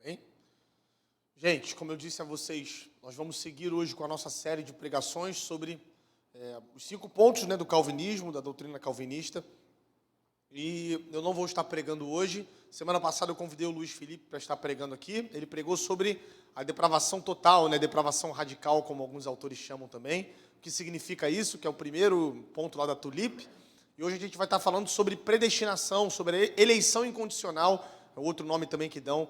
Amém? Gente, como eu disse a vocês, nós vamos seguir hoje com a nossa série de pregações sobre os 5 pontos, do calvinismo, da doutrina calvinista. E eu não vou estar pregando hoje. Semana passada eu convidei o Luiz Felipe para estar pregando aqui. Ele pregou sobre a depravação total, depravação radical, como alguns autores chamam também. O que significa isso, que é o primeiro ponto lá da Tulip. E hoje a gente vai estar falando sobre predestinação, sobre eleição incondicional, é outro nome também que dão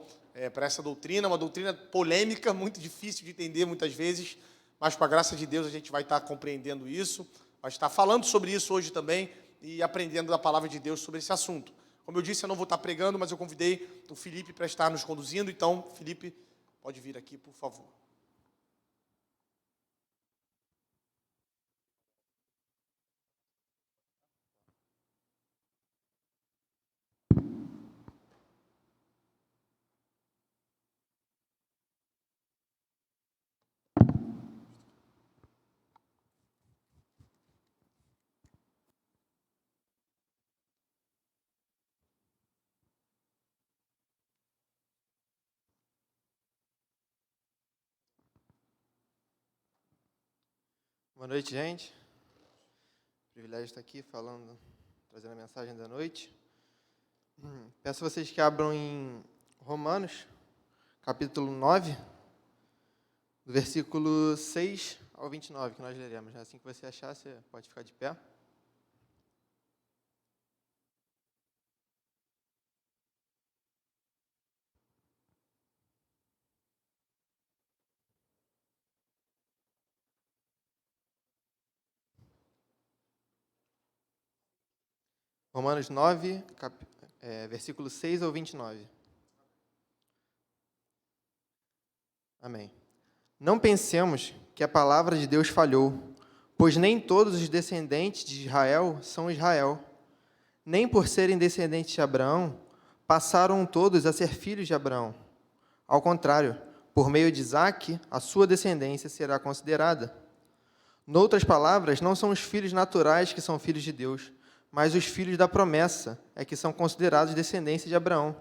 para essa doutrina, uma doutrina polêmica, muito difícil de entender muitas vezes, mas com a graça de Deus a gente vai estar compreendendo isso, vai estar falando sobre isso hoje também e aprendendo da palavra de Deus sobre esse assunto. Como eu disse, eu não vou estar pregando, mas eu convidei o Felipe para estar nos conduzindo, então, Felipe, pode vir aqui, por favor. Boa noite, gente. Privilégio estar aqui trazendo a mensagem da noite. Peço a vocês que abram em Romanos, capítulo 9, do versículo 6 ao 29, que nós leremos. Assim que você achar, você pode ficar de pé. Romanos 9, versículo 6 ao 29. Amém. Não pensemos que a palavra de Deus falhou, pois nem todos os descendentes de Israel são Israel. Nem por serem descendentes de Abraão, passaram todos a ser filhos de Abraão. Ao contrário, por meio de Isaque, a sua descendência será considerada. Noutras palavras, não são os filhos naturais que são filhos de Deus, mas os filhos da promessa é que são considerados descendência de Abraão.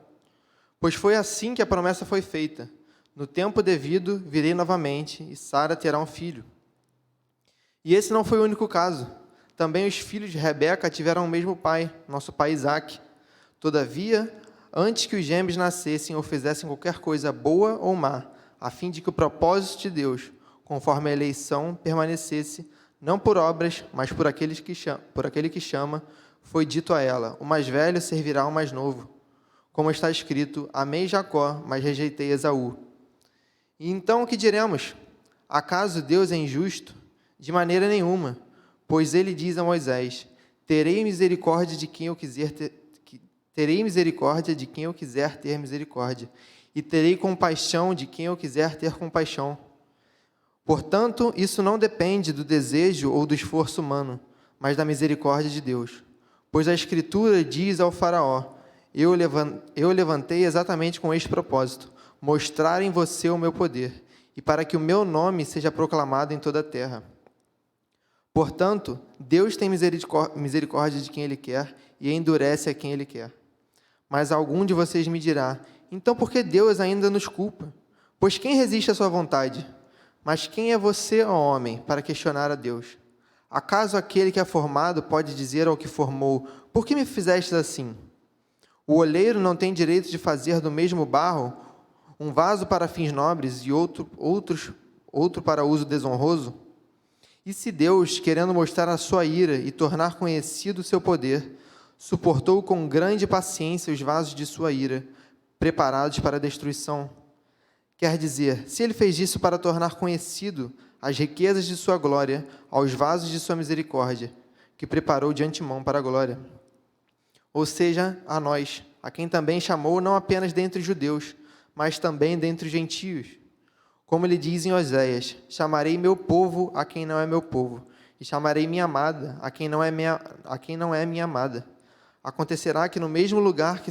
Pois foi assim que a promessa foi feita. No tempo devido, virei novamente, e Sara terá um filho. E esse não foi o único caso. Também os filhos de Rebeca tiveram o mesmo pai, nosso pai Isaque. Todavia, antes que os gêmeos nascessem ou fizessem qualquer coisa boa ou má, a fim de que o propósito de Deus, conforme a eleição, permanecesse, não por obras, mas por aquele que chama, foi dito a ela: o mais velho servirá ao mais novo. Como está escrito: amei Jacó, mas rejeitei Esaú. E então o que diremos? Acaso Deus é injusto? De maneira nenhuma, pois ele diz a Moisés: terei misericórdia de quem eu quiser ter misericórdia, e terei compaixão de quem eu quiser ter compaixão. Portanto, isso não depende do desejo ou do esforço humano, mas da misericórdia de Deus. Pois a Escritura diz ao faraó: eu levantei exatamente com este propósito, mostrar em você o meu poder, e para que o meu nome seja proclamado em toda a terra. Portanto, Deus tem misericórdia de quem Ele quer e endurece a quem Ele quer. Mas algum de vocês me dirá: então por que Deus ainda nos culpa? Pois quem resiste à sua vontade? Mas quem é você, ó homem, para questionar a Deus? Acaso aquele que é formado pode dizer ao que formou: por que me fizestes assim? O oleiro não tem direito de fazer do mesmo barro um vaso para fins nobres e outro para uso desonroso? E se Deus, querendo mostrar a sua ira e tornar conhecido o seu poder, suportou com grande paciência os vasos de sua ira, preparados para a destruição? Quer dizer, se ele fez isso para tornar conhecido as riquezas de sua glória aos vasos de sua misericórdia, que preparou de antemão para a glória. Ou seja, a nós, a quem também chamou não apenas dentre os judeus, mas também dentre os gentios. Como ele diz em Oséias: chamarei meu povo a quem não é meu povo, e chamarei minha amada a quem não é minha amada. Acontecerá que no mesmo lugar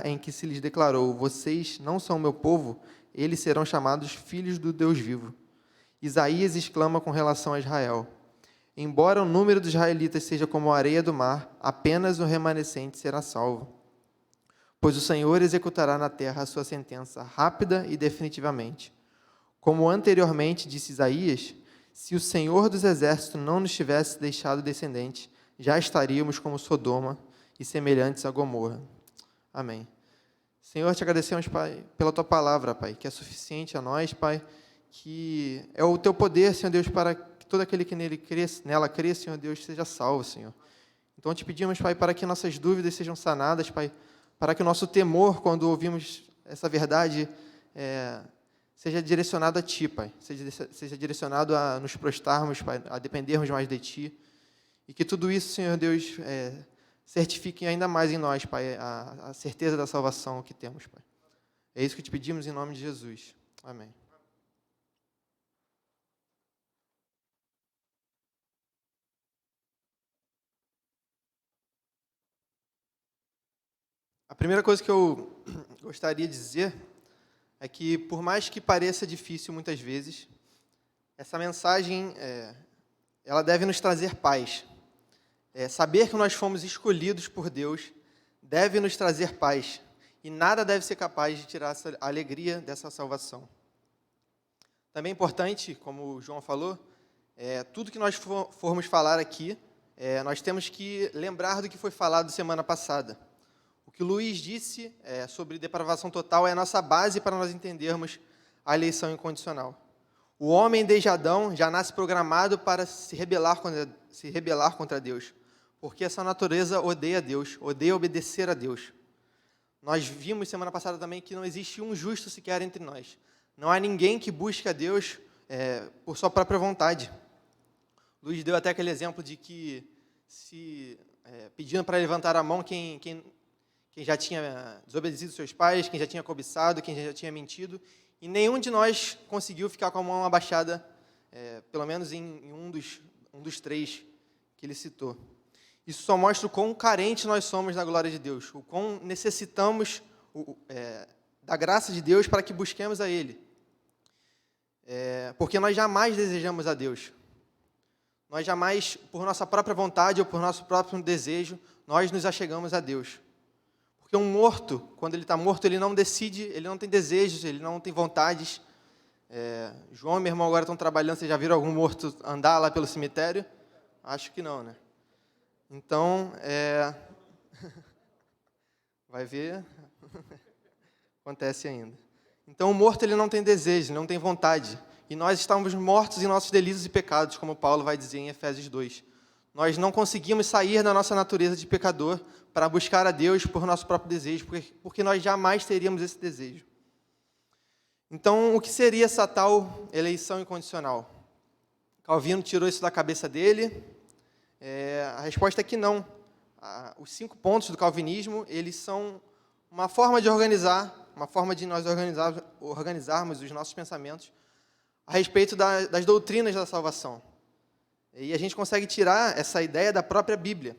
em que se lhes declarou: vocês não são meu povo, eles serão chamados filhos do Deus vivo. Isaías exclama com relação a Israel: embora o número dos israelitas seja como a areia do mar, apenas o remanescente será salvo. pois o Senhor executará na terra a sua sentença rápida e definitivamente. Como anteriormente disse Isaías, se o Senhor dos exércitos não nos tivesse deixado descendentes, já estaríamos como Sodoma e semelhantes a Gomorra. Amém. Senhor, te agradecemos, Pai, pela Tua palavra, Pai, que é suficiente a nós, Pai, que é o Teu poder, Senhor Deus, para que todo aquele que nela crê, Senhor Deus, seja salvo, Senhor. Então, te pedimos, Pai, para que nossas dúvidas sejam sanadas, Pai, para que o nosso temor, quando ouvimos essa verdade, seja direcionado a Ti, Pai, seja direcionado a nos prostrarmos, Pai, a dependermos mais de Ti, e que tudo isso, Senhor Deus, certifique ainda mais em nós, Pai, a certeza da salvação que temos, Pai. É isso que te pedimos em nome de Jesus. Amém. A primeira coisa que eu gostaria de dizer é que, por mais que pareça difícil muitas vezes, essa mensagem, ela deve nos trazer paz. Saber que nós fomos escolhidos por Deus deve nos trazer paz, e nada deve ser capaz de tirar essa alegria dessa salvação. Também é importante, como o João falou, tudo que nós formos falar aqui, nós temos que lembrar do que foi falado semana passada. O que o Luiz disse sobre depravação total é a nossa base para nós entendermos a eleição incondicional. O homem, desde Adão, já nasce programado para se rebelar contra Deus, porque essa natureza odeia Deus, odeia obedecer a Deus. Nós vimos semana passada também que não existe um justo sequer entre nós. Não há ninguém que busque a Deus por sua própria vontade. Luiz deu até aquele exemplo de que, pedindo para levantar a mão quem já tinha desobedecido seus pais, quem já tinha cobiçado, quem já tinha mentido, e nenhum de nós conseguiu ficar com a mão abaixada, pelo menos em um dos três que ele citou. Isso só mostra o quão carente nós somos da glória de Deus, o quão necessitamos da graça de Deus para que busquemos a Ele. Porque nós jamais desejamos a Deus. Nós jamais, por nossa própria vontade ou por nosso próprio desejo, nós nos achegamos a Deus. Porque um morto, quando ele está morto, ele não decide, ele não tem desejos, ele não tem vontades. João e meu irmão agora estão trabalhando, vocês já viram algum morto andar lá pelo cemitério? Acho que não, né? Então, vai ver, acontece ainda. Então, o morto ele não tem desejo, não tem vontade. E nós estamos mortos em nossos delitos e pecados, como Paulo vai dizer em Efésios 2. Nós não conseguimos sair da nossa natureza de pecador para buscar a Deus por nosso próprio desejo, porque nós jamais teríamos esse desejo. Então, o que seria essa tal eleição incondicional? Calvino tirou isso da cabeça dele. A resposta é que não. Os 5 pontos do calvinismo, eles são uma forma de organizar, uma forma de nós organizarmos os nossos pensamentos a respeito das doutrinas da salvação. E a gente consegue tirar essa ideia da própria Bíblia.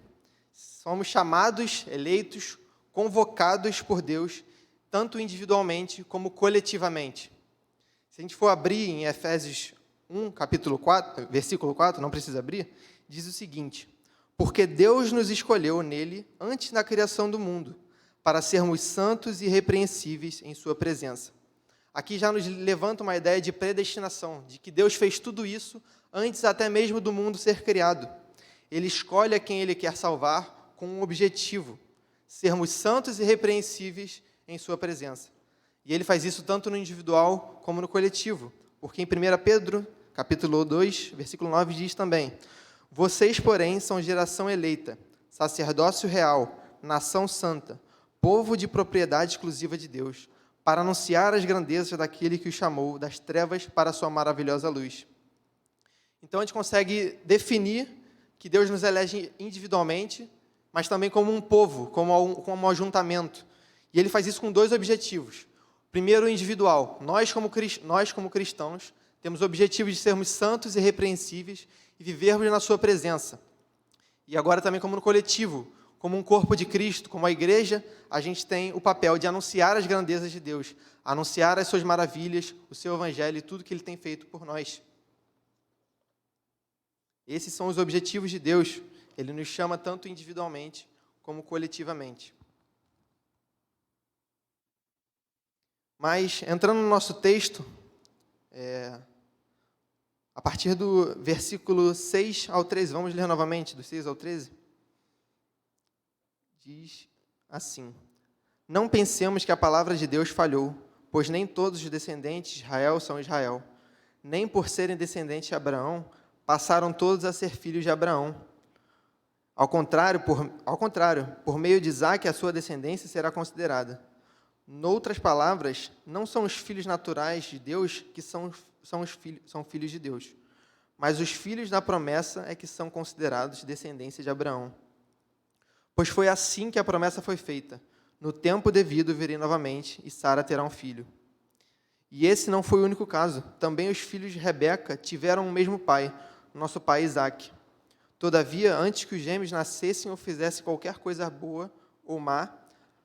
Somos chamados, eleitos, convocados por Deus, tanto individualmente como coletivamente. Se a gente for abrir em Efésios 1, capítulo 4, versículo 4, não precisa abrir, diz o seguinte: porque Deus nos escolheu nele antes da criação do mundo, para sermos santos e irrepreensíveis em sua presença. Aqui já nos levanta uma ideia de predestinação, de que Deus fez tudo isso antes até mesmo do mundo ser criado. Ele escolhe a quem Ele quer salvar com um objetivo: sermos santos e irrepreensíveis em sua presença. E Ele faz isso tanto no individual como no coletivo, porque em 1 Pedro, capítulo 2, versículo 9, diz também: vocês, porém, são geração eleita, sacerdócio real, nação santa, povo de propriedade exclusiva de Deus, para anunciar as grandezas daquele que o chamou das trevas para a sua maravilhosa luz. Então, a gente consegue definir que Deus nos elege individualmente, mas também como um povo, como um ajuntamento. E Ele faz isso com 2 objetivos. Primeiro, o individual. Nós, como cristãos, temos o objetivo de sermos santos e irrepreensíveis e vivermos na sua presença. E agora também como no coletivo, como um corpo de Cristo, como a igreja, a gente tem o papel de anunciar as grandezas de Deus, anunciar as suas maravilhas, o seu evangelho e tudo que Ele tem feito por nós. Esses são os objetivos de Deus. Ele nos chama tanto individualmente como coletivamente. Mas, entrando no nosso texto, a partir do versículo 6 ao 13, vamos ler novamente, do 6 ao 13, diz assim: Não pensemos que a palavra de Deus falhou, pois nem todos os descendentes de Israel são Israel. Nem por serem descendentes de Abraão, passaram todos a ser filhos de Abraão. Ao contrário, por meio de Isaque, a sua descendência será considerada. Noutras palavras, não são os filhos naturais de Deus que são filhos de Deus, mas os filhos da promessa é que são considerados descendência de Abraão. Pois foi assim que a promessa foi feita: no tempo devido virei novamente, e Sara terá um filho. E esse não foi o único caso. Também os filhos de Rebeca tiveram o mesmo pai, nosso pai Isaque. Todavia, antes que os gêmeos nascessem ou fizessem qualquer coisa boa ou má,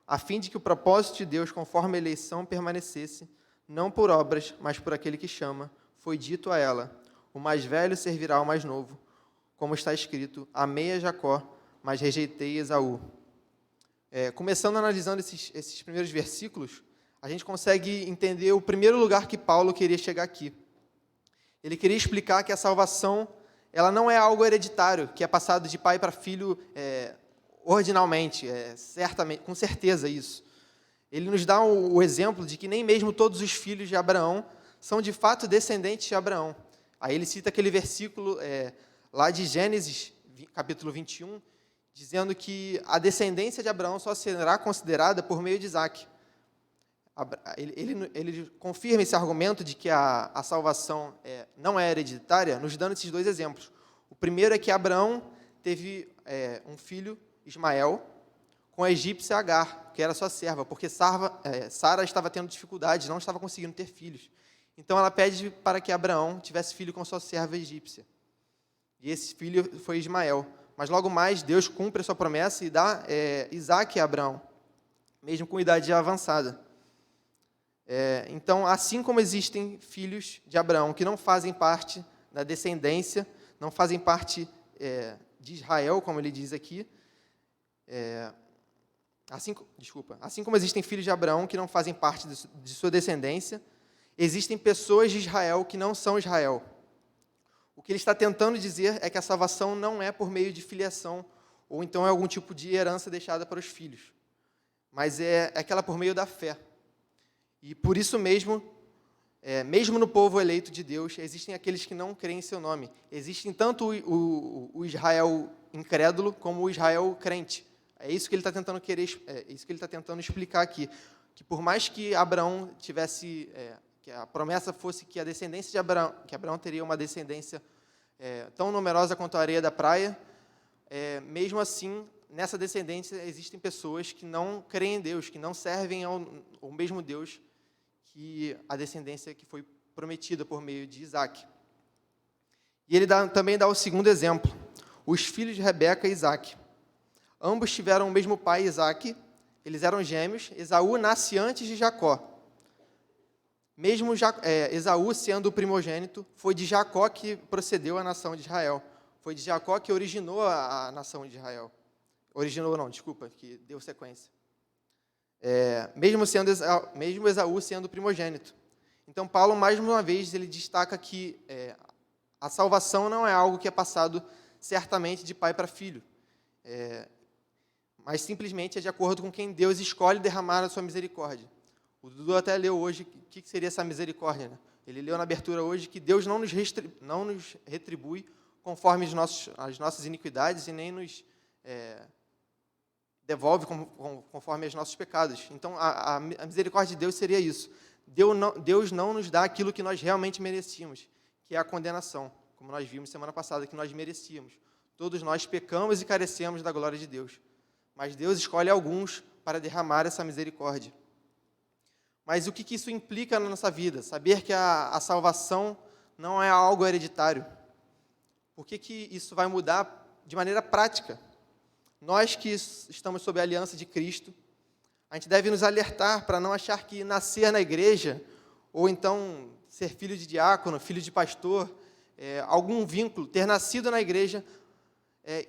a fim de que o propósito de Deus, conforme a eleição, permanecesse, não por obras, mas por aquele que chama, foi dito a ela: o mais velho servirá ao mais novo. Como está escrito: amei a Jacó, mas rejeitei Esaú. Começando analisando esses primeiros versículos, a gente consegue entender o primeiro lugar que Paulo queria chegar aqui. Ele queria explicar que a salvação, ela não é algo hereditário, que é passado de pai para filho ordinalmente, certamente, com certeza isso. Ele nos dá o exemplo de que nem mesmo todos os filhos de Abraão são de fato descendentes de Abraão. Aí ele cita aquele versículo lá de Gênesis, capítulo 21, dizendo que a descendência de Abraão só será considerada por meio de Isaque. Ele confirma esse argumento de que a salvação não é hereditária, nos dando esses dois exemplos. O primeiro é que Abraão teve um filho, Ismael, com a egípcia Agar, que era sua serva, porque Sara estava tendo dificuldades, não estava conseguindo ter filhos. Então ela pede para que Abraão tivesse filho com sua serva egípcia. E esse filho foi Ismael. Mas logo mais Deus cumpre a sua promessa e dá Isaque a Abraão, mesmo com idade já avançada. Então, assim como existem filhos de Abraão que não fazem parte da descendência, não fazem parte de Israel, como ele diz aqui, assim como existem filhos de Abraão que não fazem parte de sua descendência, existem pessoas de Israel que não são Israel. O que ele está tentando dizer é que a salvação não é por meio de filiação, ou então é algum tipo de herança deixada para os filhos, mas é aquela por meio da fé. E por isso mesmo, mesmo no povo eleito de Deus, existem aqueles que não creem em seu nome. Existem tanto o Israel incrédulo como o Israel crente. É isso que ele está tentando explicar aqui. Que por mais que Abraão tivesse, que a promessa fosse que a descendência de Abraão, que Abraão teria uma descendência tão numerosa quanto a areia da praia, mesmo assim, nessa descendência existem pessoas que não creem em Deus, que não servem ao mesmo Deus que a descendência que foi prometida por meio de Isaque. E ele também dá o segundo exemplo, os filhos de Rebeca e Isaque. Ambos tiveram o mesmo pai, Isaque, eles eram gêmeos. Esaú nasce antes de Jacó. Mesmo Esaú sendo o primogênito, foi de Jacó que procedeu a nação de Israel. Foi de Jacó que originou a nação de Israel. Que deu sequência. Mesmo Esaú sendo o primogênito. Então, Paulo, mais uma vez, ele destaca que a salvação não é algo que é passado certamente de pai para filho, mas simplesmente é de acordo com quem Deus escolhe derramar a sua misericórdia. O Dudu até leu hoje o que seria essa misericórdia, né? Ele leu na abertura hoje que Deus não nos retribui conforme as nossas iniquidades e nem nos devolve conforme os nossos pecados. Então, a misericórdia de Deus seria isso. Deus não nos dá aquilo que nós realmente merecíamos, que é a condenação, como nós vimos semana passada, que nós merecíamos. Todos nós pecamos e carecemos da glória de Deus. Mas Deus escolhe alguns para derramar essa misericórdia. Mas o que isso implica na nossa vida? Saber que a salvação não é algo hereditário. Por que isso vai mudar de maneira prática? Nós que estamos sob a aliança de Cristo, a gente deve nos alertar para não achar que nascer na igreja, ou então ser filho de diácono, filho de pastor, algum vínculo, ter nascido na igreja,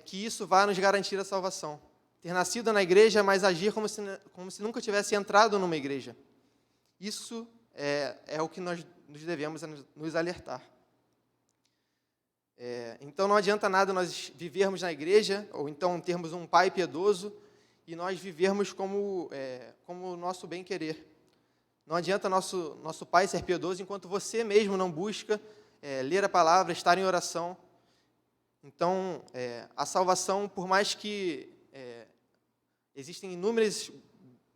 que isso vai nos garantir a salvação. Ter nascido na igreja, mas agir como se nunca tivesse entrado numa igreja. Isso é o que nós nos devemos nos alertar. Então, não adianta nada nós vivermos na igreja, ou então termos um pai piedoso, e nós vivermos como o nosso bem-querer. Não adianta nosso pai ser piedoso enquanto você mesmo não busca ler a palavra, estar em oração. Então, a salvação, por mais que existem inúmeras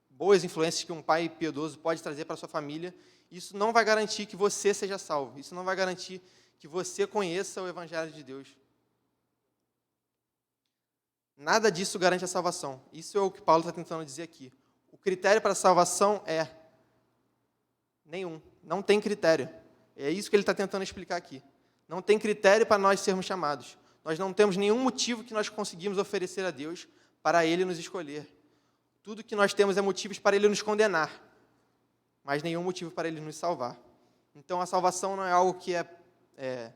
boas influências que um pai piedoso pode trazer para a sua família, isso não vai garantir que você seja salvo. Isso não vai garantir que você conheça o Evangelho de Deus. Nada disso garante a salvação. Isso é o que Paulo está tentando dizer aqui. O critério para a salvação é nenhum. Não tem critério. É isso que ele está tentando explicar aqui. Não tem critério para nós sermos chamados. Nós não temos nenhum motivo que nós conseguimos oferecer a Deus para Ele nos escolher. Tudo que nós temos é motivos para Ele nos condenar, mas nenhum motivo para Ele nos salvar. Então, a salvação não é algo que é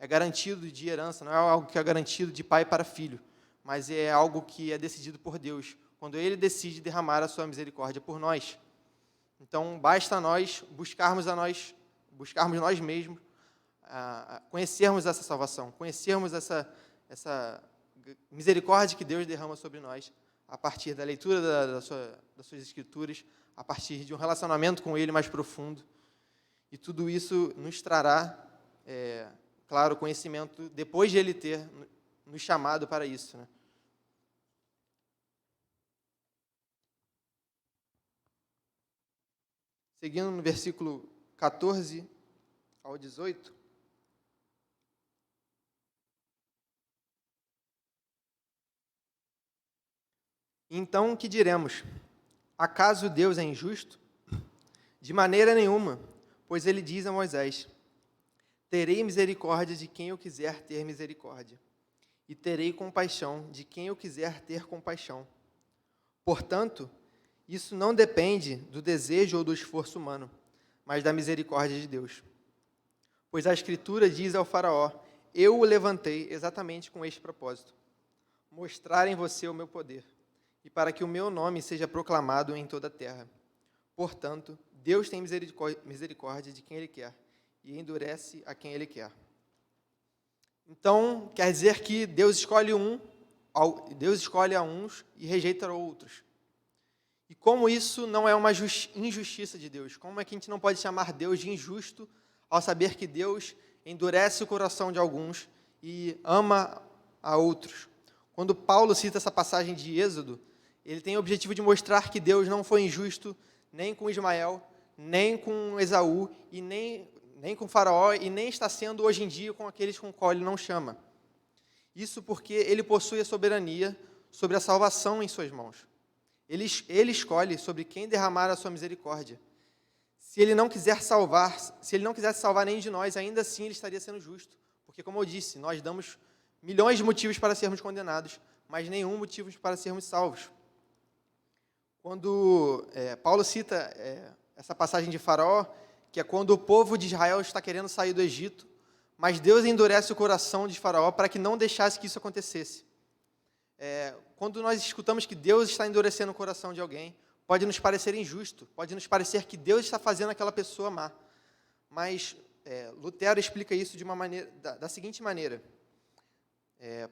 garantido de herança, não é algo que é garantido de pai para filho, mas é algo que é decidido por Deus, quando Ele decide derramar a sua misericórdia por nós. Então, basta nós buscarmos nós mesmos, conhecermos essa salvação, conhecermos essa misericórdia que Deus derrama sobre nós, a partir da leitura das suas escrituras, a partir de um relacionamento com Ele mais profundo. E tudo isso nos trará, claro, conhecimento, depois de Ele ter nos chamado para isso, né? Seguindo no versículo 14 ao 18. Então, que diremos? Acaso Deus é injusto? De maneira nenhuma, pois Ele diz a Moisés: terei misericórdia de quem eu quiser ter misericórdia, e terei compaixão de quem eu quiser ter compaixão. Portanto, isso não depende do desejo ou do esforço humano, mas da misericórdia de Deus. Pois a Escritura diz ao Faraó: eu o levantei exatamente com este propósito, mostrar em você o meu poder, e para que o meu nome seja proclamado em toda a terra. Portanto, Deus tem misericórdia de quem Ele quer, e endurece a quem Ele quer. Então, quer dizer que Deus escolhe a uns e rejeita a outros. E como isso não é uma injustiça de Deus? Como é que a gente não pode chamar Deus de injusto ao saber que Deus endurece o coração de alguns e ama a outros? Quando Paulo cita essa passagem de Êxodo, ele tem o objetivo de mostrar que Deus não foi injusto nem com Ismael, nem com Esaú, e nem com Faraó, e nem está sendo hoje em dia com aqueles com qual ele não chama. Isso porque ele possui a soberania sobre a salvação em suas mãos. Ele escolhe sobre quem derramar a sua misericórdia. Se ele não quisesse salvar nenhum de nós, ainda assim ele estaria sendo justo. Porque, como eu disse, nós damos milhões de motivos para sermos condenados, mas nenhum motivo para sermos salvos. Quando Paulo cita essa passagem de Faraó, que é quando o povo de Israel está querendo sair do Egito, mas Deus endurece o coração de Faraó para que não deixasse que isso acontecesse. Quando nós escutamos que Deus está endurecendo o coração de alguém, pode nos parecer injusto, pode nos parecer que Deus está fazendo aquela pessoa má. Mas Lutero explica isso de uma maneira, da seguinte maneira,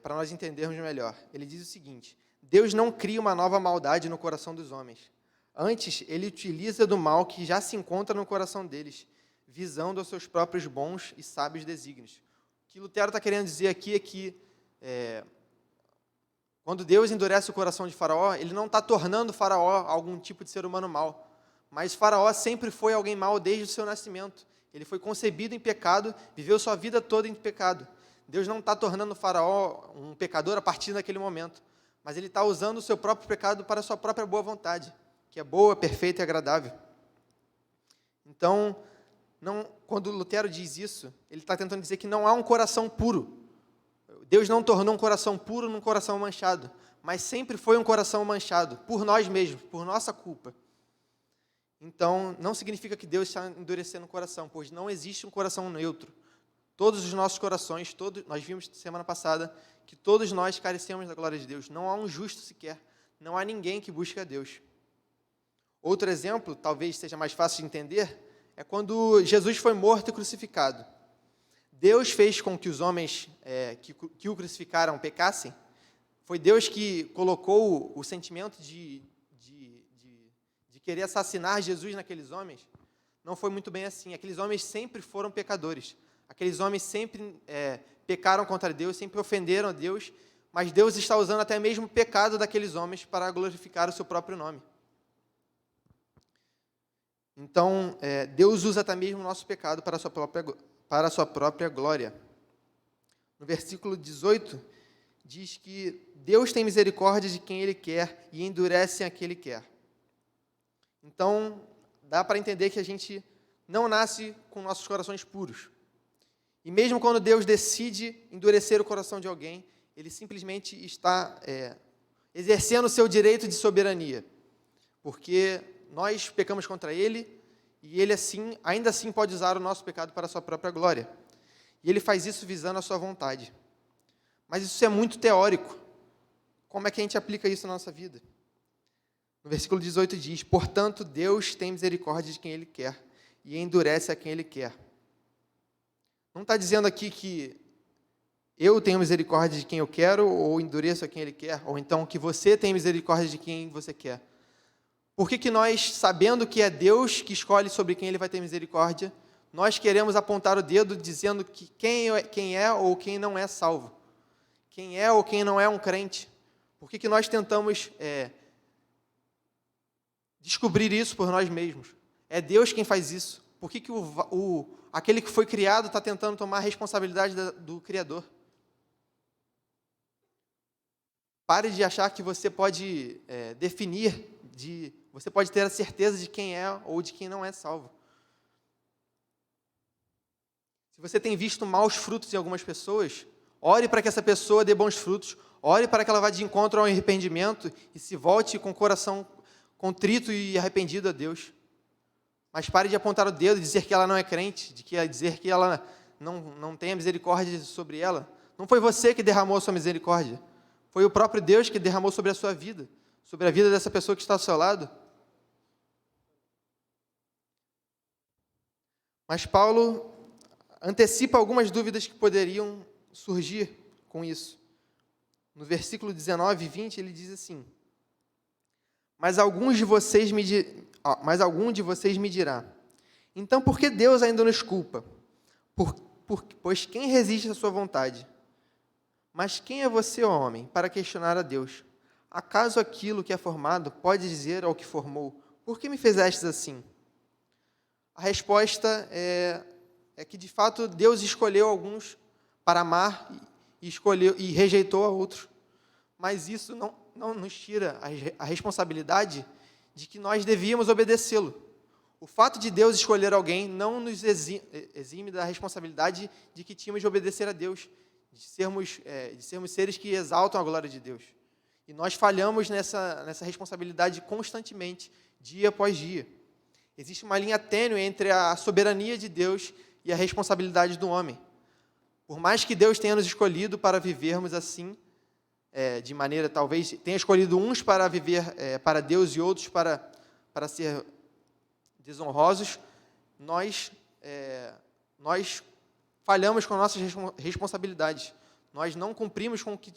para nós entendermos melhor. Ele diz o seguinte: Deus não cria uma nova maldade no coração dos homens. Antes, Ele utiliza do mal que já se encontra no coração deles, visando aos seus próprios bons e sábios desígnios. O que Lutero está querendo dizer aqui é que quando Deus endurece o coração de Faraó, Ele não está tornando Faraó algum tipo de ser humano mau. Mas Faraó sempre foi alguém mau desde o seu nascimento. Ele foi concebido em pecado, viveu sua vida toda em pecado. Deus não está tornando Faraó um pecador a partir daquele momento, mas Ele está usando o seu próprio pecado para a sua própria boa vontade, que é boa, perfeita e agradável. Então, quando Lutero diz isso, ele está tentando dizer que não há um coração puro. Deus não tornou um coração puro num coração manchado, mas sempre foi um coração manchado, por nós mesmos, por nossa culpa. Então, não significa que Deus está endurecendo o coração, pois não existe um coração neutro. Todos os nossos corações, nós vimos semana passada, que todos nós carecemos da glória de Deus. Não há um justo sequer, não há ninguém que busque a Deus. Outro exemplo, talvez seja mais fácil de entender, é quando Jesus foi morto e crucificado. Deus fez com que os homens que o crucificaram pecassem. Foi Deus que colocou o sentimento de querer assassinar Jesus naqueles homens. Não foi muito bem assim. Aqueles homens sempre foram pecadores. Aqueles homens sempre pecaram contra Deus, sempre ofenderam a Deus, mas Deus está usando até mesmo o pecado daqueles homens para glorificar o seu próprio nome. Então, Deus usa até mesmo o nosso pecado para a sua própria glória. No versículo 18, diz que Deus tem misericórdia de quem Ele quer e endurece a quem Ele quer. Então, dá para entender que a gente não nasce com nossos corações puros. E mesmo quando Deus decide endurecer o coração de alguém, Ele simplesmente está exercendo o seu direito de soberania. Porque nós pecamos contra Ele, e Ele ainda assim pode usar o nosso pecado para a sua própria glória. E Ele faz isso visando a sua vontade. Mas isso é muito teórico. Como é que a gente aplica isso na nossa vida? No versículo 18 diz: portanto, Deus tem misericórdia de quem Ele quer, e endurece a quem Ele quer. Não está dizendo aqui que eu tenho misericórdia de quem eu quero, ou endureço a quem Ele quer, ou então que você tem misericórdia de quem você quer. Por que nós, sabendo que é Deus que escolhe sobre quem Ele vai ter misericórdia, nós queremos apontar o dedo dizendo que quem é ou quem não é salvo? Quem é ou quem não é um crente? Por que nós tentamos descobrir isso por nós mesmos? É Deus quem faz isso. Por que aquele que foi criado está tentando tomar a responsabilidade do Criador? Pare de achar que você pode você pode ter a certeza de quem é ou de quem não é salvo. Se você tem visto maus frutos em algumas pessoas, ore para que essa pessoa dê bons frutos, ore para que ela vá de encontro ao arrependimento e se volte com o coração contrito e arrependido a Deus. Mas pare de apontar o dedo e dizer que ela não é crente, dizer que ela não tem a misericórdia sobre ela. Não foi você que derramou a sua misericórdia. Foi o próprio Deus que derramou sobre a sua vida, sobre a vida dessa pessoa que está ao seu lado. Mas Paulo antecipa algumas dúvidas que poderiam surgir com isso. No versículo 19 e 20, ele diz assim: Mas algum de vocês me dirá, então por que Deus ainda nos culpa? Pois quem resiste à sua vontade? Mas quem é você, ó homem, para questionar a Deus? Acaso aquilo que é formado pode dizer ao que formou, por que me fizestes assim? A resposta é que, de fato, Deus escolheu alguns para amar e rejeitou a outros. Mas isso não nos tira a responsabilidade de que nós devíamos obedecê-lo. O fato de Deus escolher alguém não nos exime da responsabilidade de que tínhamos de obedecer a Deus, de sermos seres que exaltam a glória de Deus. E nós falhamos nessa responsabilidade constantemente, dia após dia. Existe uma linha tênue entre a soberania de Deus e a responsabilidade do homem. Por mais que Deus tenha nos escolhido para vivermos assim, de maneira, talvez, tenha escolhido uns para viver para Deus e outros para ser desonrosos, nós falhamos com nossas responsabilidades. Nós não cumprimos com o que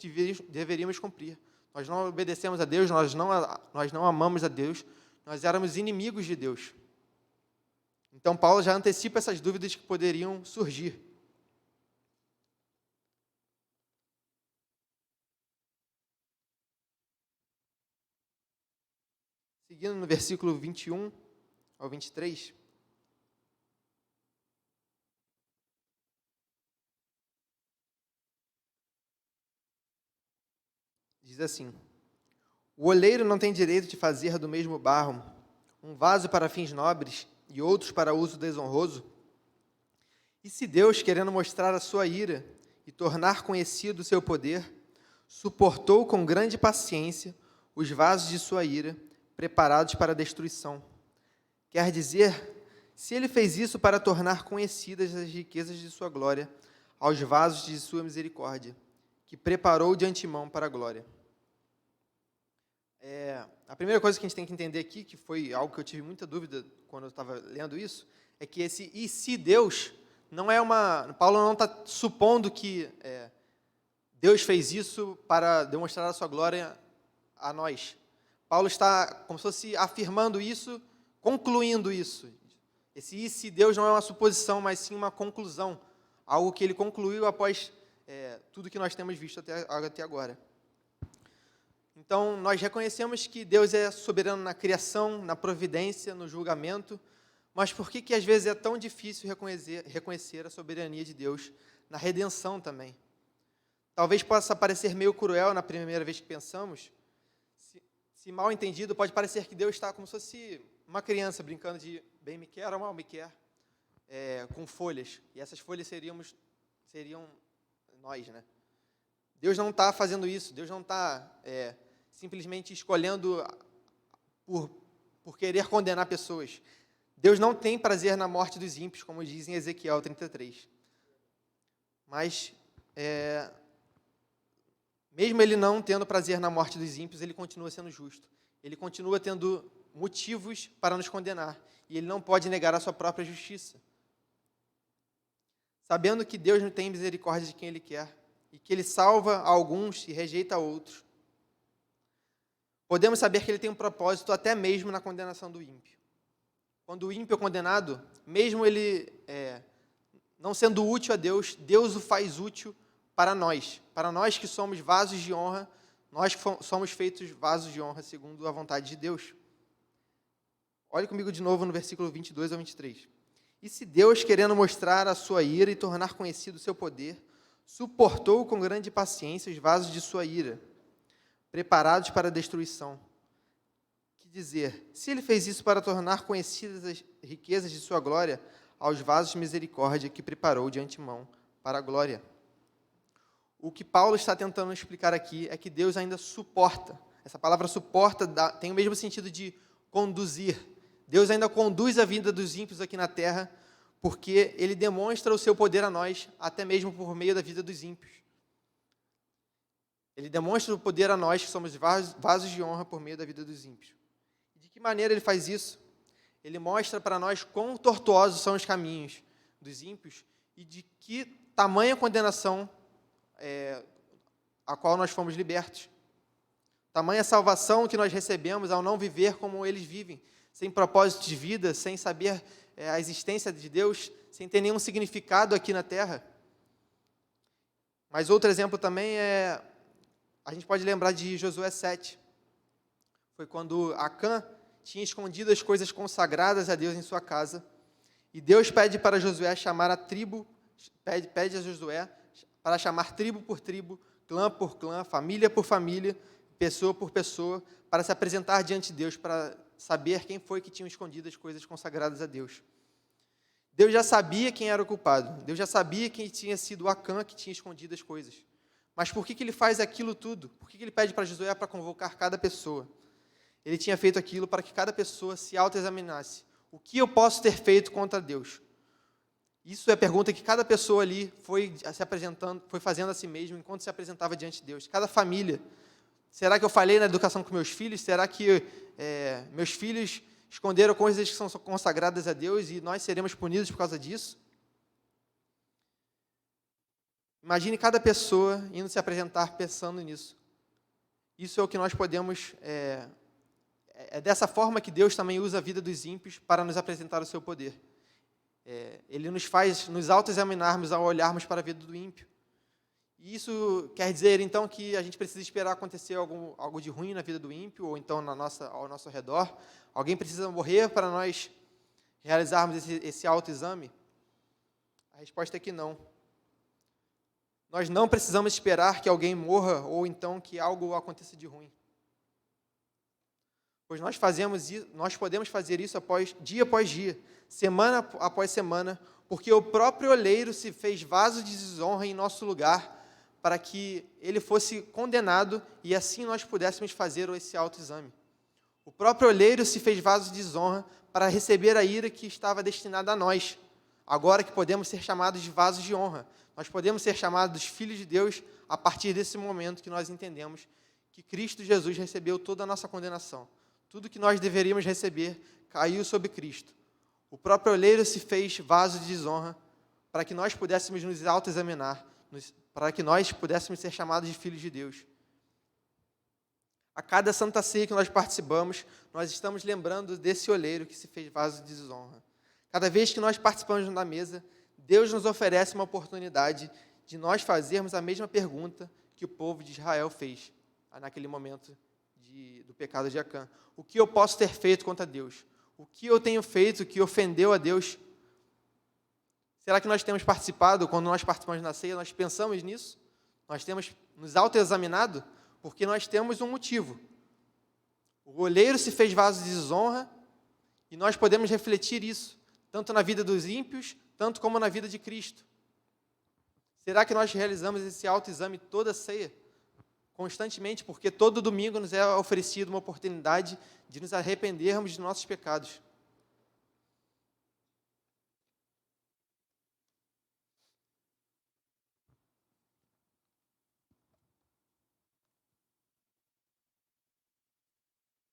deveríamos cumprir. Nós não obedecemos a Deus, nós não amamos a Deus, nós éramos inimigos de Deus. Então, Paulo já antecipa essas dúvidas que poderiam surgir. Seguindo no versículo 21 ao 23. Diz assim: O oleiro não tem direito de fazer do mesmo barro um vaso para fins nobres e outros para uso desonroso? E se Deus, querendo mostrar a sua ira e tornar conhecido o seu poder, suportou com grande paciência os vasos de sua ira, preparados para a destruição? Quer dizer, se ele fez isso para tornar conhecidas as riquezas de sua glória aos vasos de sua misericórdia, que preparou de antemão para a glória. A primeira coisa que a gente tem que entender aqui, que foi algo que eu tive muita dúvida quando eu estava lendo isso, é que esse "e se Deus" não é Paulo não está supondo que Deus fez isso para demonstrar a sua glória a nós. Paulo está como se fosse afirmando isso, concluindo isso. Esse "e se Deus" não é uma suposição, mas sim uma conclusão, algo que ele concluiu após tudo que nós temos visto até agora. Então, nós reconhecemos que Deus é soberano na criação, na providência, no julgamento, mas por que às vezes é tão difícil reconhecer a soberania de Deus na redenção também? Talvez possa parecer meio cruel na primeira vez que pensamos. Se mal entendido, pode parecer que Deus está como se fosse uma criança brincando de bem me quer ou mal me quer, com folhas. E essas folhas seriam nós, né? Deus não está fazendo isso. Deus não está simplesmente escolhendo por querer condenar pessoas. Deus não tem prazer na morte dos ímpios, como diz em Ezequiel 33. Mas, mesmo ele não tendo prazer na morte dos ímpios, ele continua sendo justo. Ele continua tendo motivos para nos condenar. E ele não pode negar a sua própria justiça. Sabendo que Deus não tem misericórdia de quem ele quer, e que ele salva alguns e rejeita outros, podemos saber que ele tem um propósito até mesmo na condenação do ímpio. Quando o ímpio é condenado, mesmo ele não sendo útil a Deus, Deus o faz útil para nós que somos vasos de honra, nós que somos feitos vasos de honra segundo a vontade de Deus. Olhe comigo de novo no versículo 22 ao 23. E se Deus, querendo mostrar a sua ira e tornar conhecido o seu poder, suportou com grande paciência os vasos de sua ira, preparados para a destruição. Que dizer, se ele fez isso para tornar conhecidas as riquezas de sua glória aos vasos de misericórdia que preparou de antemão para a glória. O que Paulo está tentando explicar aqui é que Deus ainda suporta. Essa palavra suporta tem o mesmo sentido de conduzir. Deus ainda conduz a vida dos ímpios aqui na terra, porque ele demonstra o seu poder a nós, até mesmo por meio da vida dos ímpios. Ele demonstra o poder a nós, que somos vasos de honra, por meio da vida dos ímpios. E de que maneira ele faz isso? Ele mostra para nós quão tortuosos são os caminhos dos ímpios e de que tamanha condenação a qual nós fomos libertos. Tamanha salvação que nós recebemos ao não viver como eles vivem, sem propósito de vida, sem saber a existência de Deus, sem ter nenhum significado aqui na terra. Mas outro exemplo também a gente pode lembrar de Josué 7. Foi quando Acã tinha escondido as coisas consagradas a Deus em sua casa, e Deus pede para Josué chamar a tribo, pede a Josué para chamar tribo por tribo, clã por clã, família por família, pessoa por pessoa, para se apresentar diante de Deus, para saber quem foi que tinha escondido as coisas consagradas a Deus. Deus já sabia quem era o culpado. Deus já sabia quem tinha sido Acã que tinha escondido as coisas. Mas por que ele faz aquilo tudo? Por que ele pede para Josué para convocar cada pessoa? Ele tinha feito aquilo para que cada pessoa se autoexaminasse. O que eu posso ter feito contra Deus? Isso é a pergunta que cada pessoa ali foi se apresentando, foi fazendo a si mesmo enquanto se apresentava diante de Deus. Cada família. Será que eu falhei na educação com meus filhos? Será que meus filhos esconderam coisas que são consagradas a Deus e nós seremos punidos por causa disso? Imagine cada pessoa indo se apresentar pensando nisso. Isso é o que nós podemos... É dessa forma que Deus também usa a vida dos ímpios para nos apresentar o seu poder. Ele nos faz nos autoexaminarmos ao olharmos para a vida do ímpio. E isso quer dizer, então, que a gente precisa esperar acontecer algo de ruim na vida do ímpio, ou então ao nosso redor? Alguém precisa morrer para nós realizarmos esse autoexame? A resposta é que não. Nós não precisamos esperar que alguém morra, ou então que algo aconteça de ruim. Pois nós podemos fazer isso dia após dia, semana após semana, porque o próprio oleiro se fez vaso de desonra em nosso lugar, para que ele fosse condenado e assim nós pudéssemos fazer esse autoexame. O próprio oleiro se fez vaso de desonra para receber a ira que estava destinada a nós, agora que podemos ser chamados de vasos de honra. Nós podemos ser chamados filhos de Deus a partir desse momento que nós entendemos que Cristo Jesus recebeu toda a nossa condenação. Tudo que nós deveríamos receber caiu sobre Cristo. O próprio oleiro se fez vaso de desonra para que nós pudéssemos nos autoexaminar, para que nós pudéssemos ser chamados de filhos de Deus. A cada Santa Ceia que nós participamos, nós estamos lembrando desse oleiro que se fez vaso de desonra. Cada vez que nós participamos da mesa, Deus nos oferece uma oportunidade de nós fazermos a mesma pergunta que o povo de Israel fez naquele momento do pecado de Acã. O que eu posso ter feito contra Deus? O que eu tenho feito que ofendeu a Deus? Será que nós temos participado, quando nós participamos da ceia, nós pensamos nisso? Nós temos nos autoexaminado? Porque nós temos um motivo. O oleiro se fez vaso de desonra e nós podemos refletir isso, tanto na vida dos ímpios, tanto como na vida de Cristo. Será que nós realizamos esse autoexame toda a ceia? Constantemente, porque todo domingo nos é oferecido uma oportunidade de nos arrependermos de nossos pecados.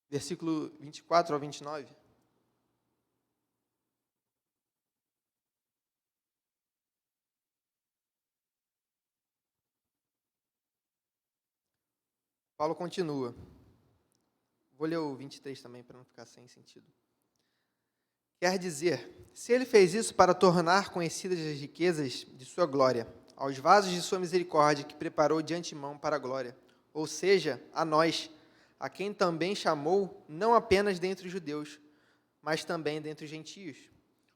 Versículo 24 ao 29. Paulo continua. Vou ler o 23 também, para não ficar sem sentido. Quer dizer, se ele fez isso para tornar conhecidas as riquezas de sua glória, aos vasos de sua misericórdia que preparou de antemão para a glória, ou seja, a nós, a quem também chamou, não apenas dentre os judeus, mas também dentre os gentios.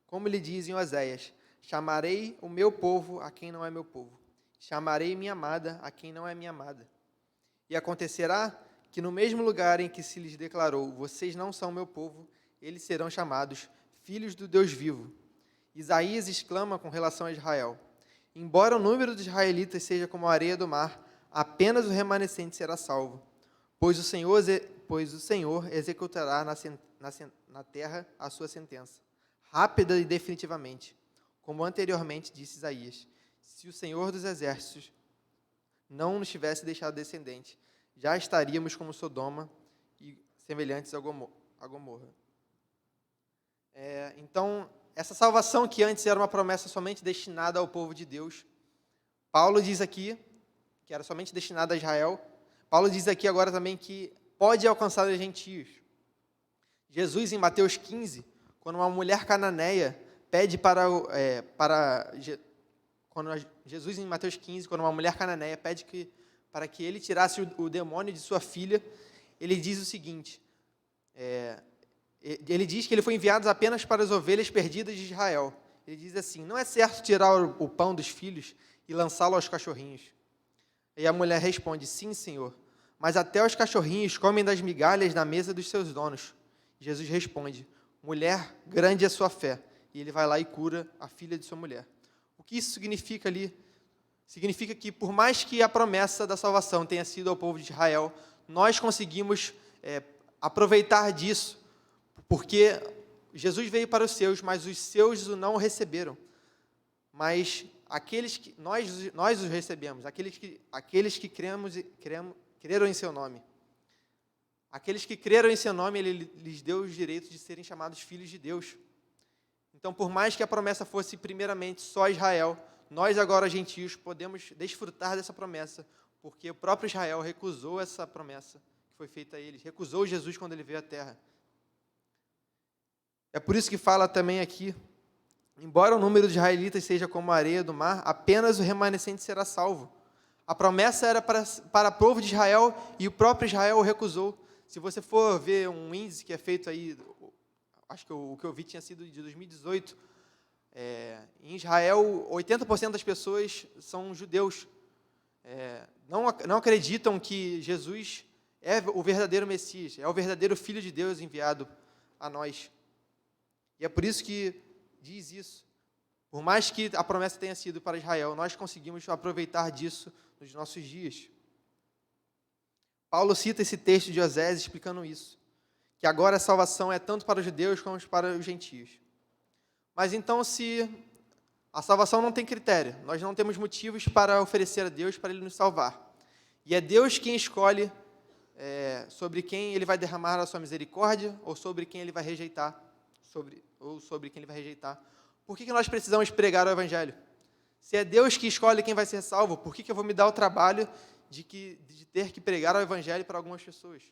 Como lhe diz em Oséias, chamarei o meu povo a quem não é meu povo, chamarei minha amada a quem não é minha amada. E acontecerá que no mesmo lugar em que se lhes declarou, vocês não são meu povo, eles serão chamados filhos do Deus vivo. Isaías exclama com relação a Israel, embora o número dos israelitas seja como a areia do mar, apenas o remanescente será salvo, pois o Senhor executará na terra a sua sentença, rápida e definitivamente, como anteriormente disse Isaías, se o Senhor dos exércitos não nos tivesse deixado descendente, já estaríamos como Sodoma e semelhantes a Gomorra. Então, essa salvação que antes era uma promessa somente destinada ao povo de Deus, Paulo diz aqui que era somente destinada a Israel, Paulo diz aqui agora também que pode alcançar os gentios. Jesus, em Mateus 15, quando uma mulher cananeia pede Jesus, em Mateus 15, quando uma mulher cananeia pede para que ele tirasse o demônio de sua filha, ele diz o seguinte, ele diz que ele foi enviado apenas para as ovelhas perdidas de Israel. Ele diz assim, não é certo tirar o pão dos filhos e lançá-lo aos cachorrinhos. E a mulher responde, sim, Senhor, mas até os cachorrinhos comem das migalhas da mesa dos seus donos. Jesus responde, mulher, grande é a sua fé. E ele vai lá e cura a filha de sua mulher. O que isso significa ali? Significa que, por mais que a promessa da salvação tenha sido ao povo de Israel, nós conseguimos aproveitar disso, porque Jesus veio para os seus, mas os seus o não receberam. Mas aqueles que nós os recebemos, aqueles que creram em seu nome. Aqueles que creram em seu nome, ele lhes deu os direitos de serem chamados filhos de Deus. Então, por mais que a promessa fosse primeiramente só Israel, nós agora, gentios, podemos desfrutar dessa promessa, porque o próprio Israel recusou essa promessa que foi feita a eles, recusou Jesus quando ele veio à terra. É por isso que fala também aqui, embora o número de israelitas seja como a areia do mar, apenas o remanescente será salvo. A promessa era para o povo de Israel e o próprio Israel o recusou. Se você for ver um índice que é feito aí, acho que o que eu vi tinha sido de 2018, em Israel, 80% das pessoas são judeus. Não acreditam que Jesus é o verdadeiro Messias, é o verdadeiro Filho de Deus enviado a nós. E é por isso que diz isso. Por mais que a promessa tenha sido para Israel, nós conseguimos aproveitar disso nos nossos dias. Paulo cita esse texto de Oséias explicando isso, que agora a salvação é tanto para os judeus como para os gentios. Mas então, se a salvação não tem critério, nós não temos motivos para oferecer a Deus para Ele nos salvar, e é Deus quem escolhe sobre quem ele vai derramar a sua misericórdia ou sobre quem ele vai rejeitar, sobre quem ele vai rejeitar. Por que nós precisamos pregar o Evangelho? Se é Deus que escolhe quem vai ser salvo, por que eu vou me dar o trabalho de ter que pregar o Evangelho para algumas pessoas?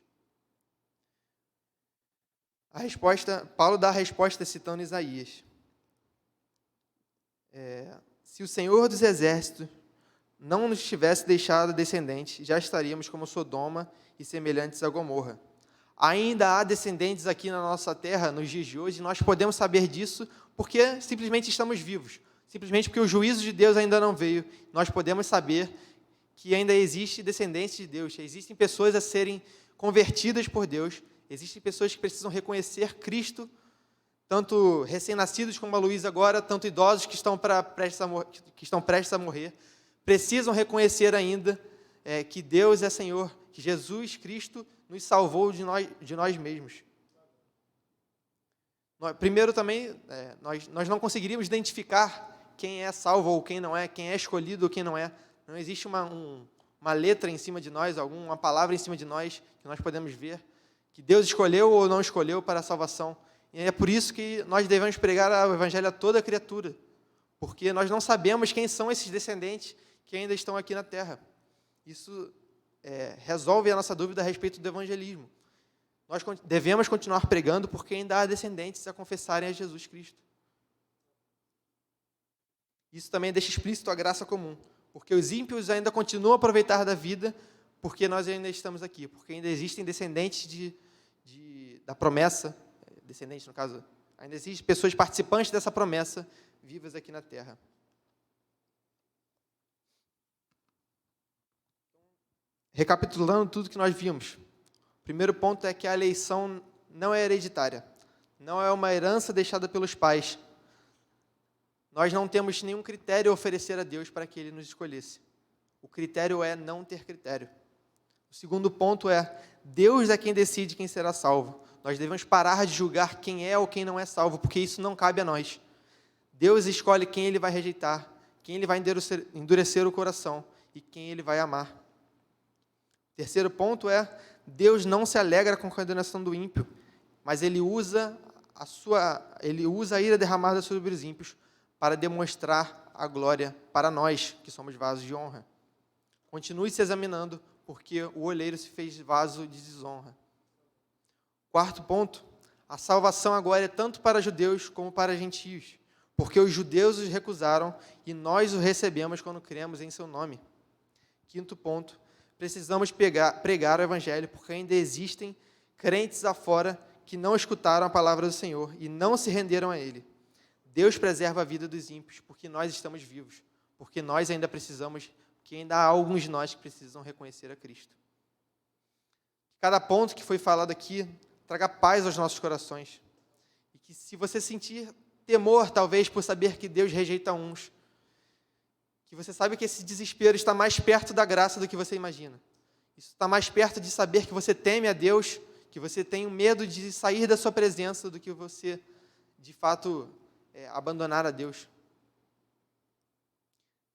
Paulo dá a resposta citando Isaías. Se o Senhor dos Exércitos não nos tivesse deixado descendentes, já estaríamos como Sodoma e semelhantes a Gomorra. Ainda há descendentes aqui na nossa terra, nos dias de hoje, e nós podemos saber disso porque simplesmente estamos vivos. Simplesmente porque o juízo de Deus ainda não veio. Nós podemos saber que ainda existe descendentes de Deus, existem pessoas a serem convertidas por Deus, existem pessoas que precisam reconhecer Cristo, tanto recém-nascidos como a Luísa agora, tanto idosos que estão prestes a morrer, precisam reconhecer ainda que Deus é Senhor, que Jesus Cristo nos salvou de nós mesmos. Primeiro também, nós não conseguiríamos identificar quem é salvo ou quem é escolhido ou quem não é. Não existe uma letra em cima de nós, alguma palavra em cima de nós, que nós podemos ver, que Deus escolheu ou não escolheu para a salvação. E é por isso que nós devemos pregar o Evangelho a toda criatura, porque nós não sabemos quem são esses descendentes que ainda estão aqui na terra. Isso resolve a nossa dúvida a respeito do evangelismo. Nós devemos continuar pregando porque ainda há descendentes a confessarem a Jesus Cristo. Isso também deixa explícito a graça comum, porque os ímpios ainda continuam a aproveitar da vida porque nós ainda estamos aqui, porque ainda existem descendentes da promessa, descendentes no caso, ainda existem pessoas participantes dessa promessa vivas aqui na terra. Recapitulando tudo que nós vimos, o primeiro ponto é que a eleição não é hereditária, não é uma herança deixada pelos pais. Nós não temos nenhum critério a oferecer a Deus para que Ele nos escolhesse. O critério é não ter critério. O segundo ponto é, Deus é quem decide quem será salvo. Nós devemos parar de julgar quem é ou quem não é salvo, porque isso não cabe a nós. Deus escolhe quem Ele vai rejeitar, quem Ele vai endurecer o coração e quem Ele vai amar. Terceiro ponto é, Deus não se alegra com a condenação do ímpio, mas Ele usa a ira derramada sobre os ímpios para demonstrar a glória para nós, que somos vasos de honra. Continue se examinando, porque o olheiro se fez vaso de desonra. Quarto ponto, a salvação agora é tanto para judeus como para gentios, porque os judeus os recusaram e nós o recebemos quando cremos em seu nome. Quinto ponto, precisamos pregar o Evangelho, porque ainda existem crentes afora que não escutaram a palavra do Senhor e não se renderam a Ele. Deus preserva a vida dos ímpios, porque nós estamos vivos, porque nós ainda precisamos, que ainda há alguns de nós que precisam reconhecer a Cristo. Cada ponto que foi falado aqui traga paz aos nossos corações. E que se você sentir temor, talvez, por saber que Deus rejeita uns, que você sabe que esse desespero está mais perto da graça do que você imagina. Isso está mais perto de saber que você teme a Deus, que você tem medo de sair da sua presença do que você, de fato, abandonar a Deus.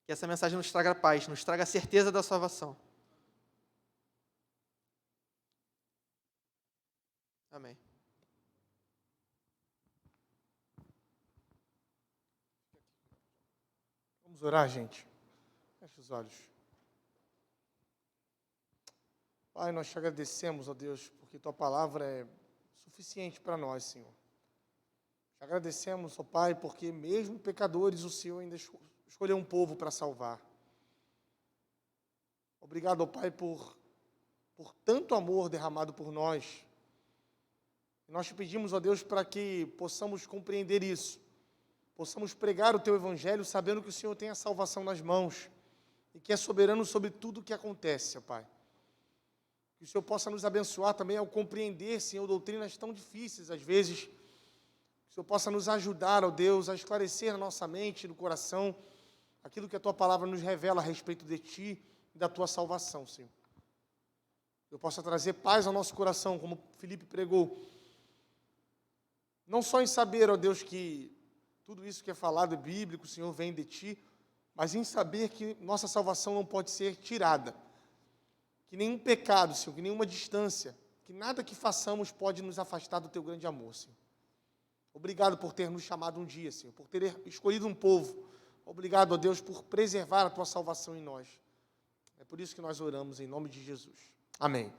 Que essa mensagem nos traga paz, nos traga a certeza da salvação. Amém. Vamos orar, gente. Feche os olhos. Pai, nós te agradecemos, ó Deus, porque Tua palavra é suficiente para nós, Senhor. Te agradecemos, ó Pai, porque mesmo pecadores o Senhor ainda escolheu um povo para salvar. Obrigado, ó Pai, por tanto amor derramado por nós. E nós te pedimos, ó Deus, para que possamos compreender isso. Possamos pregar o Teu Evangelho sabendo que o Senhor tem a salvação nas mãos e que é soberano sobre tudo o que acontece, ó Pai. Que o Senhor possa nos abençoar também ao compreender, Senhor, doutrinas tão difíceis às vezes. Que o Senhor possa nos ajudar, ó Deus, a esclarecer na nossa mente e no coração aquilo que a Tua palavra nos revela a respeito de Ti e da Tua salvação, Senhor. Que eu possa trazer paz ao nosso coração, como Felipe pregou. Não só em saber, ó Deus, que tudo isso que é falado é bíblico, o Senhor vem de Ti, mas em saber que nossa salvação não pode ser tirada. que nenhum pecado, Senhor, que nenhuma distância, que nada que façamos pode nos afastar do Teu grande amor, Senhor. Obrigado por ter nos chamado um dia, Senhor, por ter escolhido um povo. Obrigado, ó Deus, por preservar a Tua salvação em nós. É por isso que nós oramos em nome de Jesus. Amém.